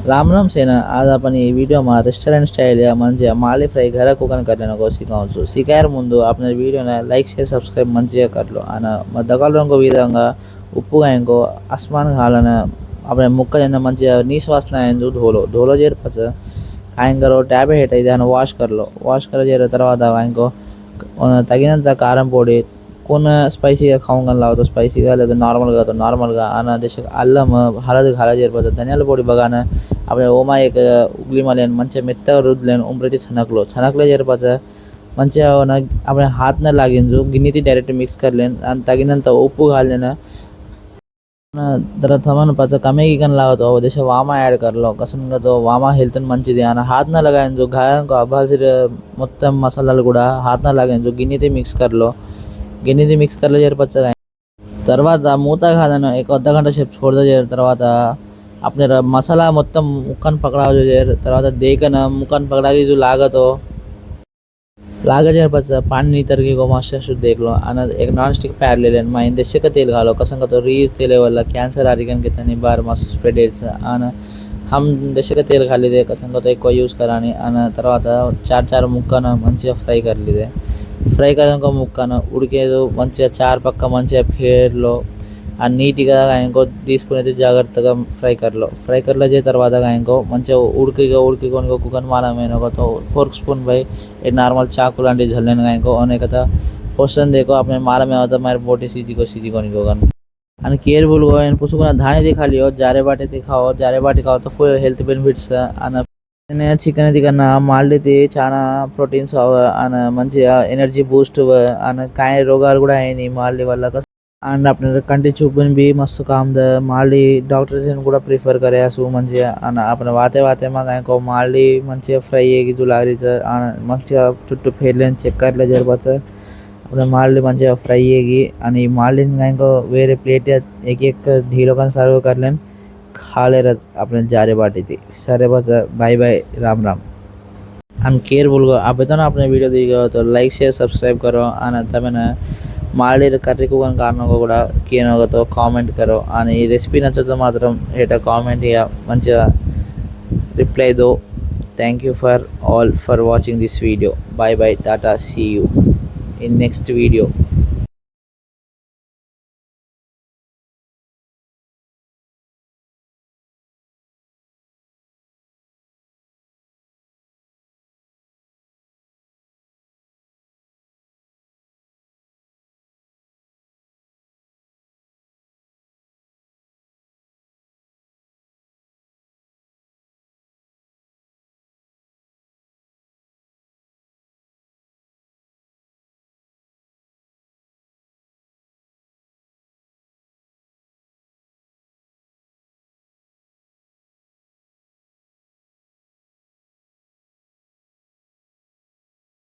राम राम सेना। आज आपण ఈ వీడియోમાં રેસ્ટોરન્ટ સ્ટાઇલ మంచిగా మాలి ఫ్రై ઘરે કુકન કરવાનો શીખવું શીખાયર ముందు આપણે వీడియోని లైక్ షేర్ సబ్స్క్రైబ్ మంచిగా કરલો અને દગાલરંગો విధంగా ఉప్పుగా ఇంకో આસમાન ઘાલને આપણે ముక్కజన్న మంచిగా నీస్ వాసన ಎಂದು ధోలో చేర్పచ్చ కాయంకరో ట్యాబ్ హెట్ అయితే అని వాష్ करलो వాష్ कर చేర తర్వాత ఇంకో తగినంత కారం పొడి कोण स्पायसीగా खाऊंगा लावतो स्पायसीగా లేదా నార్మల్గా तो नॉर्मलగా आणि देशात అల్లం हळद घालायची येरपत धनियाला पोडी बघा ना आपण ओमा एक उगली मारल्यान మంచిగా మెత్తగా రుద్దలేन उमरेती छनकले येरपाचं మంచిగా आपण हात न लागेन जो गिन्नी ती डायरेक्ट मिक्स करलेन आणि तगिనంత ఉప్పు घाललेन जरा थमन पाच कमी गिकन लागतो देश वामा ऐड करलो कसं तो वामा हेल्थ మంచిది आणि हात न लगायन जो घायन को अभालसिर మొత్తం మసాలాలు కూడా हात न लागेन जो गिन्नी ती मिक्स करलो గిన్నెది మిక్స్ కర్లో చేరిపచ్చగా తర్వాత మూత घालून एक अर्धा घंटा शेप छोड़ दो తర్వాత अपने मसाला మొత్తం मुक्कन पकड़ा जो తర్వాత देखन मुक्कन पकड़ा की जो लागा जेरपच्चा पानी नितर की गो मास्टर शुद्ध देख लो आणि एक नॉन स्टिक पैन ले लेन माइन देश का तेल घालो कसं का तो रीज तेल वाला कैंसर आरिकन के तनी बार मस्त स्प्रेड आणि हम देश का तेल घाली दे कसं का तो एक यूज़ करानी आणि తర్వాత चार मुक्कन మంచిగా ఫ్రై करली दे ఫ్రై కనుక ముక్కను ఉడికేదో మంచిగా చారు పక్క మంచిగా ఫేర్లో ఆ నీట్గా ఇంకో తీసుకుని అయితే జాగ్రత్తగా ఫ్రై करलो जे తర్వాత ఇంకో మంచిగా उडकी कुकन मारामेन को तो फोर्क स्पून भाई एक नॉर्मल चाकू लांटी झलने इंको अनेक आता पोषण देखो अपने मारा में होता मारे बोटी सीजी को निकोगन आणि केअरफुल गो आणि पुसुकना धाणे ते खाली हो जारे बाटी खाओ तो फुल हेल्थ बेनिफिट्स आणि చికెన్ అది కన్నా మాల్డీది చాలా ప్రోటీన్స్ అని మంచిగా ఎనర్జీ బూస్ట్ అని काय रोगाలు కూడా అయినాయి మాల్డీ వల్ల అండ్ आपण कंटी चुपून भी मस्त काम द माल्डी डॉक्टर కూడా प्रिफर करे असू మంచిగా आणि आपण वाते मग को माल्डी మంచిగా ఫ్రై की जो लागरीच మంచిగా చుట్టూ फेरलेन चेक करले जरबाचं आपण माल्डी మంచిగా ఫ్రై की आणि माल्डीन को वेरे प्लेट एक ढीलो kan सर्व करलेन खाले रत अपने जारे बाटी थी सारे बस बाय बाय राम राम आणि केअरफुल गो आप तो ना अपने वीडियो दी गयो तो लाइक शेयर सब्सक्राइब करो आणि तमें ಮಾಡಿ ಕರ್ರಿ ಕುಗನ್ ಕಾರಣ కూడా ಕೇನಾಗತ್ತೋ ಕಾಮೆಂಟ್ करो आणि ಈ రెసిపీ నచ్చితే మాత్రం హేట కామెంట్ ఇక మంచిగా రిప్లై దో thank you for all for watching this video bye bye tata see you in next video